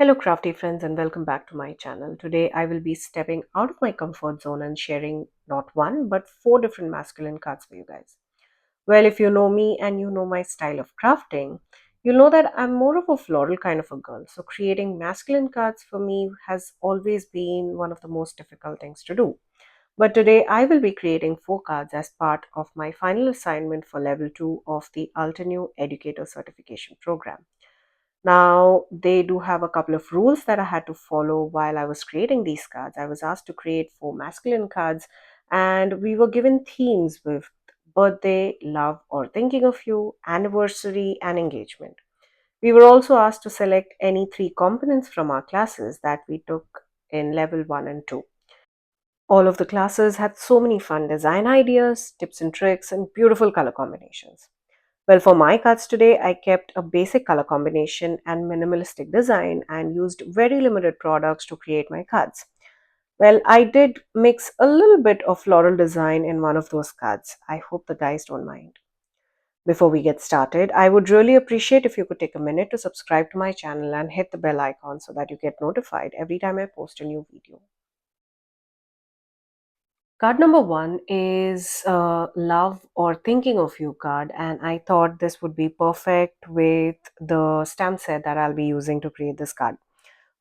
Hello, crafty friends, and welcome back to my channel. Today, I will be stepping out of my comfort zone and sharing not one but four different masculine cards for you guys. Well, if you know me and you know my style of crafting, you'll know that I'm more of a floral kind of a girl. So, creating masculine cards for me has always been one of the most difficult things to do. But today, I will be creating four cards as part of my final assignment for level 2 of the Altenew Educator Certification Program. Now, they do have a couple of rules that I had to follow while I was creating these cards. I was asked to create four masculine cards, and we were given themes with birthday, love, or thinking of you, anniversary, and engagement. We were also asked to select any three components from our classes that we took in level 1 and 2. All of the classes had so many fun design ideas, tips and tricks, and beautiful color combinations. Well, for my cards today, I kept a basic color combination and minimalistic design and used very limited products to create my cards. Well, I did mix a little bit of floral design in one of those cards. I hope the guys don't mind. Before we get started, I would really appreciate if you could take a minute to subscribe to my channel and hit the bell icon so that you get notified every time I post a new video. Card number one is Love or Thinking of You card, and I thought this would be perfect with the stamp set that I'll be using to create this card.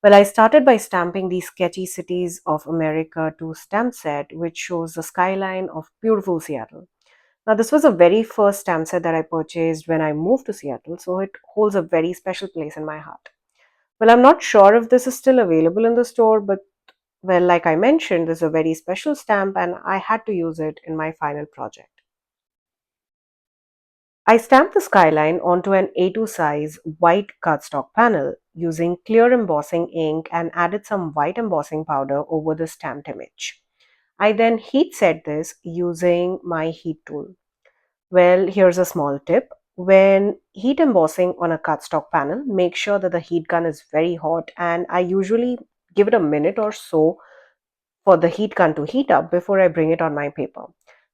Well, I started by stamping the Sketchy Cities of America 2 stamp set, which shows the skyline of beautiful Seattle. Now, this was the very first stamp set that I purchased when I moved to Seattle, so it holds a very special place in my heart. Well, I'm not sure if this is still available in the store, but well, like I mentioned, this is a very special stamp and I had to use it in my final project. I stamped the skyline onto an A2 size white cardstock panel using clear embossing ink and added some white embossing powder over the stamped image. I then heat set this using my heat tool. Well, here's a small tip. When heat embossing on a cardstock panel, make sure that the heat gun is very hot, and I usually give it a minute or so for the heat gun to heat up before I bring it on my paper,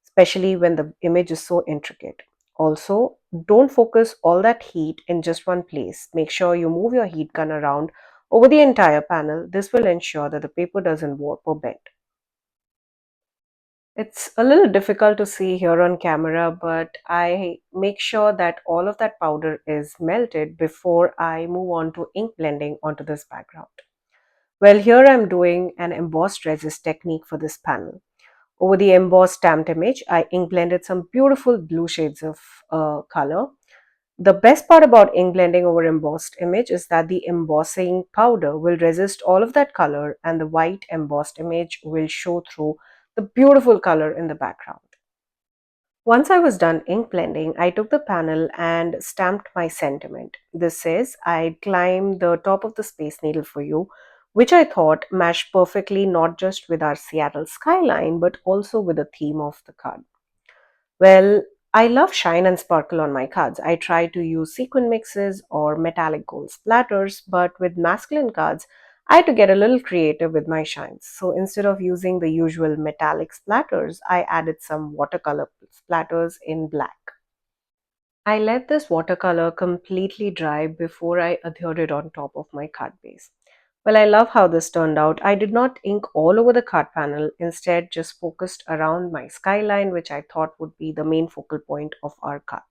especially when the image is so intricate. Also, don't focus all that heat in just one place. Make sure you move your heat gun around over the entire panel. This will ensure that the paper doesn't warp or bend. It's a little difficult to see here on camera, but I make sure that all of that powder is melted before I move on to ink blending onto this background. Well, here I'm doing an embossed resist technique for this panel. Over the embossed stamped image, I ink blended some beautiful blue shades of color. The best part about ink blending over embossed image is that the embossing powder will resist all of that color and the white embossed image will show through the beautiful color in the background. Once I was done ink blending, I took the panel and stamped my sentiment. This says, I'd climb the top of the Space Needle for you, which I thought matched perfectly not just with our Seattle skyline, but also with the theme of the card. Well, I love shine and sparkle on my cards. I try to use sequin mixes or metallic gold splatters, but with masculine cards, I had to get a little creative with my shines. So instead of using the usual metallic splatters, I added some watercolor splatters in black. I let this watercolor completely dry before I adhered it on top of my card base. Well, I love how this turned out. I did not ink all over the card panel, instead just focused around my skyline, which I thought would be the main focal point of our card.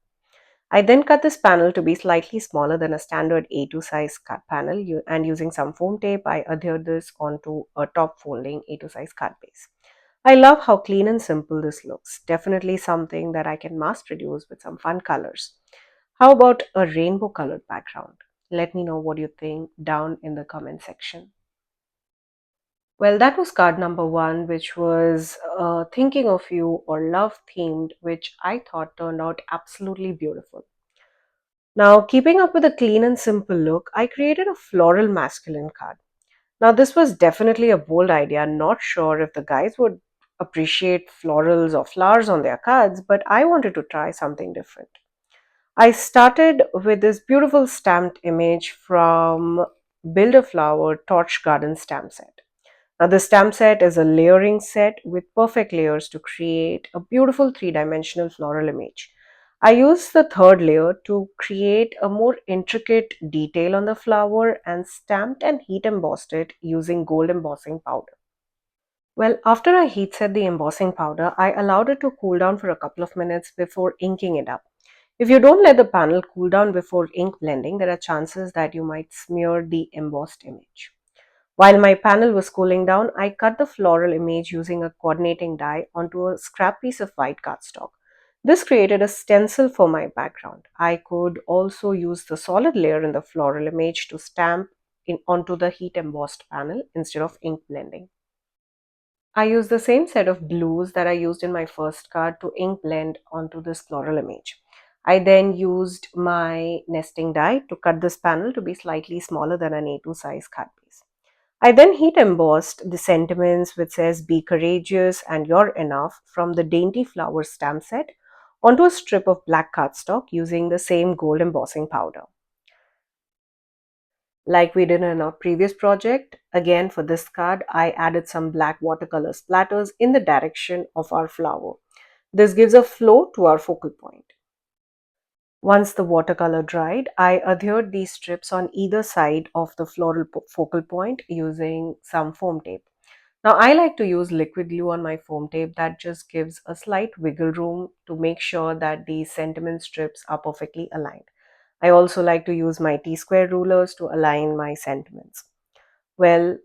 I then cut this panel to be slightly smaller than a standard A2 size card panel, and using some foam tape, I adhered this onto a top folding A2 size card base. I love how clean and simple this looks. Definitely something that I can mass produce with some fun colors. How about a rainbow colored background? Let me know what you think down in the comment section. Well, that was card number one, which was Thinking of You or Love themed, which I thought turned out absolutely beautiful. Now, keeping up with a clean and simple look, I created a floral masculine card. Now, this was definitely a bold idea. Not sure if the guys would appreciate florals or flowers on their cards, but I wanted to try something different. I started with this beautiful stamped image from Build a Flower Torch Garden stamp set. Now, the stamp set is a layering set with perfect layers to create a beautiful three-dimensional floral image. I used the third layer to create a more intricate detail on the flower and stamped and heat embossed it using gold embossing powder. Well, after I heat set the embossing powder, I allowed it to cool down for a couple of minutes before inking it up. If you don't let the panel cool down before ink blending, there are chances that you might smear the embossed image. While my panel was cooling down, I cut the floral image using a coordinating die onto a scrap piece of white cardstock. This created a stencil for my background. I could also use the solid layer in the floral image to stamp onto the heat embossed panel instead of ink blending. I used the same set of blues that I used in my first card to ink blend onto this floral image. I then used my nesting die to cut this panel to be slightly smaller than an A2 size card piece. I then heat embossed the sentiments which says be courageous and you're enough from the Dainty Flowers stamp set onto a strip of black cardstock using the same gold embossing powder. Like we did in our previous project, again for this card, I added some black watercolor splatters in the direction of our flower. This gives a flow to our focal point. Once the watercolor dried, I adhered these strips on either side of the floral focal point using some foam tape. Now, I like to use liquid glue on my foam tape that just gives a slight wiggle room to make sure that the sentiment strips are perfectly aligned. I also like to use my T-square rulers to align my sentiments. Well,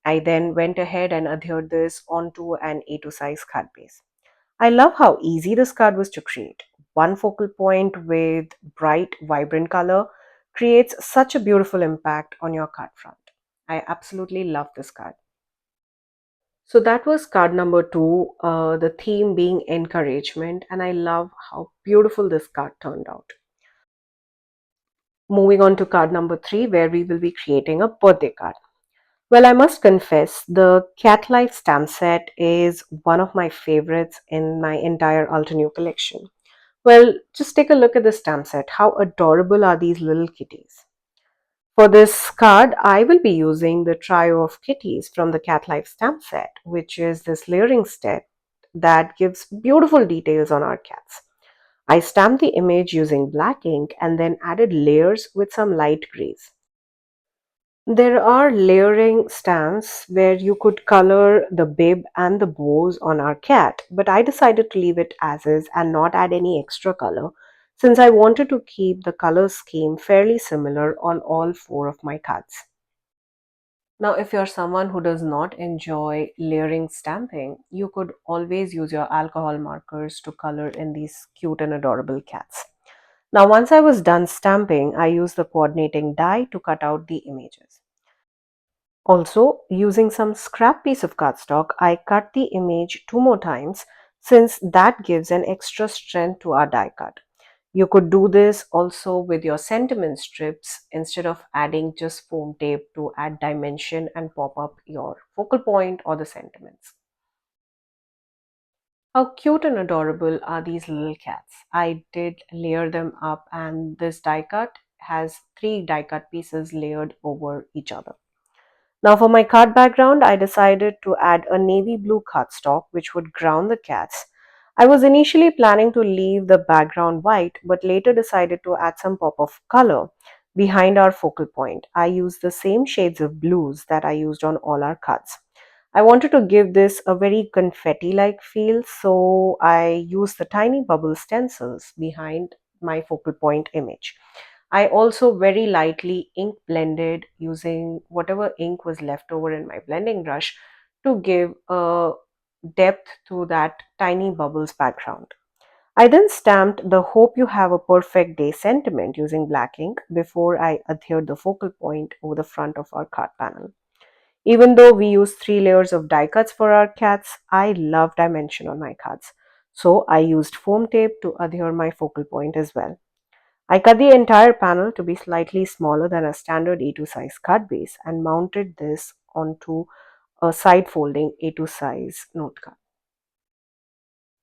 I then went ahead and adhered this onto an A2 size card base. I love how easy this card was to create. One focal point with bright, vibrant color creates such a beautiful impact on your card front. I absolutely love this card. So that was card number two, the theme being encouragement, and I love how beautiful this card turned out. Moving on to card number three, where we will be creating a birthday card. Well, I must confess, the Cat Life stamp set is one of my favorites in my entire Altenew collection. Well, just take a look at the stamp set. How adorable are these little kitties? For this card, I will be using the trio of kitties from the Cat Life stamp set, which is this layering set that gives beautiful details on our cats. I stamped the image using black ink and then added layers with some light grays. There are layering stamps where you could color the bib and the bows on our cat, but I decided to leave it as is and not add any extra color since I wanted to keep the color scheme fairly similar on all four of my cards. Now, if you're someone who does not enjoy layering stamping, you could always use your alcohol markers to color in these cute and adorable cats. Now, once I was done stamping, I used the coordinating die to cut out the images. Also, using some scrap piece of cardstock, I cut the image two more times since that gives an extra strength to our die cut. You could do this also with your sentiment strips instead of adding just foam tape to add dimension and pop up your focal point or the sentiments. How cute and adorable are these little cats? I did layer them up, and this die cut has three die cut pieces layered over each other. Now for my card background, I decided to add a navy blue cardstock which would ground the cats. I was initially planning to leave the background white, but later decided to add some pop of color behind our focal point. I used the same shades of blues that I used on all our cards. I wanted to give this a very confetti-like feel, so I used the tiny bubble stencils behind my focal point image. I also very lightly ink blended using whatever ink was left over in my blending brush to give a depth to that tiny bubbles background. I then stamped the hope you have a perfect day sentiment using black ink before I adhered the focal point over the front of our card panel. Even though we use three layers of die cuts for our cats, I love dimension on my cards. So I used foam tape to adhere my focal point as well. I cut the entire panel to be slightly smaller than a standard A2 size card base and mounted this onto a side folding A2 size note card.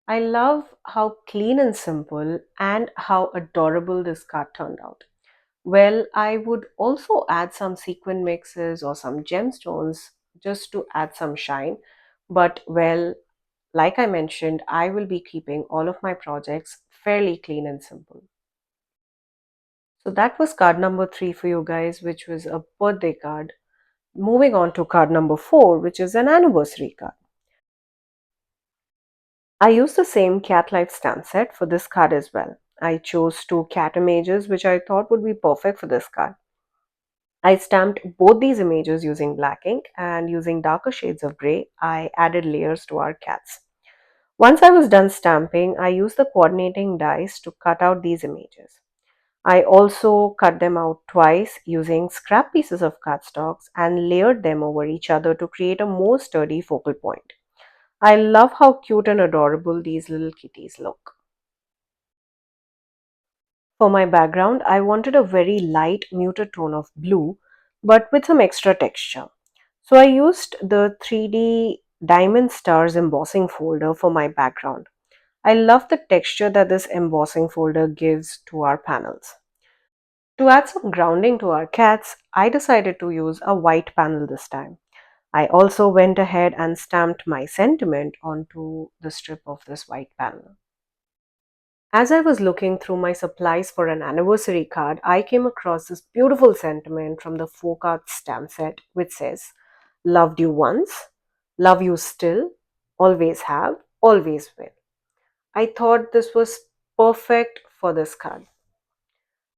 I love how clean and simple and how adorable this card turned out. Well, I would also add some sequin mixes or some gemstones just to add some shine. But well, like I mentioned, I will be keeping all of my projects fairly clean and simple. So that was card number 3 for you guys, which was a birthday card. Moving on to card number 4, which is an anniversary card. I used the same cat life stamp set for this card as well. I chose two cat images which I thought would be perfect for this card. I stamped both these images using black ink, and using darker shades of grey, I added layers to our cats. Once I was done stamping, I used the coordinating dies to cut out these images. I also cut them out twice using scrap pieces of cardstocks and layered them over each other to create a more sturdy focal point. I love how cute and adorable these little kitties look. For my background, I wanted a very light, muted tone of blue, but with some extra texture. So I used the 3D Diamond Stars embossing folder for my background. I love the texture that this embossing folder gives to our panels. To add some grounding to our cats, I decided to use a white panel this time. I also went ahead and stamped my sentiment onto the strip of this white panel. As I was looking through my supplies for an anniversary card, I came across this beautiful sentiment from the 4 card stamp set which says, "Loved you once, love you still, always have, always will." I thought this was perfect for this card.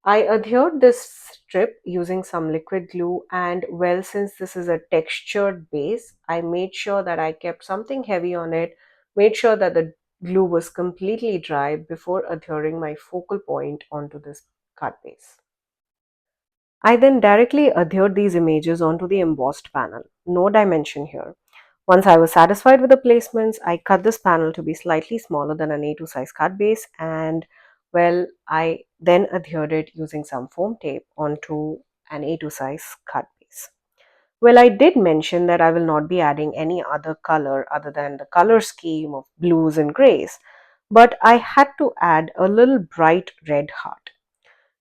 I adhered this strip using some liquid glue, and well, since this is a textured base, I made sure that I kept something heavy on it, made sure that the glue was completely dry before adhering my focal point onto this card base. I then directly adhered these images onto the embossed panel. No dimension here. Once I was satisfied with the placements, I cut this panel to be slightly smaller than an A2 size card base, and well, I then adhered it using some foam tape onto an A2 size card base. Well, I did mention that I will not be adding any other color other than the color scheme of blues and grays, but I had to add a little bright red heart.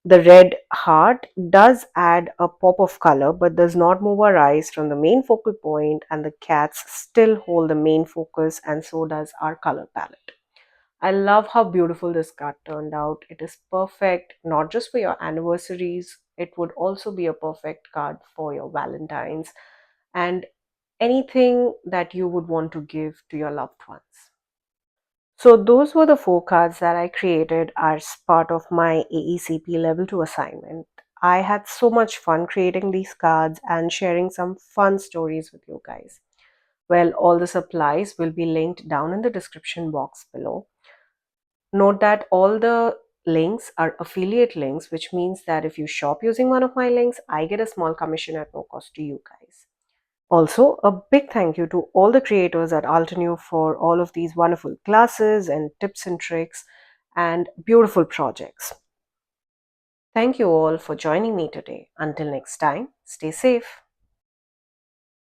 The red heart does add a pop of color but does not move our eyes from the main focal point, and the cats still hold the main focus, and so does our color palette. I love how beautiful this card turned out. It is perfect not just for your anniversaries, it would also be a perfect card for your Valentine's and anything that you would want to give to your loved ones. So those were the 4 cards that I created as part of my AECP level 2 assignment. I had so much fun creating these cards and sharing some fun stories with you guys. Well, all the supplies will be linked down in the description box below. Note that all the links are affiliate links, which means that if you shop using one of my links, I get a small commission at no cost to you guys. Also, a big thank you to all the creators at Altenew for all of these wonderful classes and tips and tricks and beautiful projects. Thank you all for joining me today. Until next time, stay safe.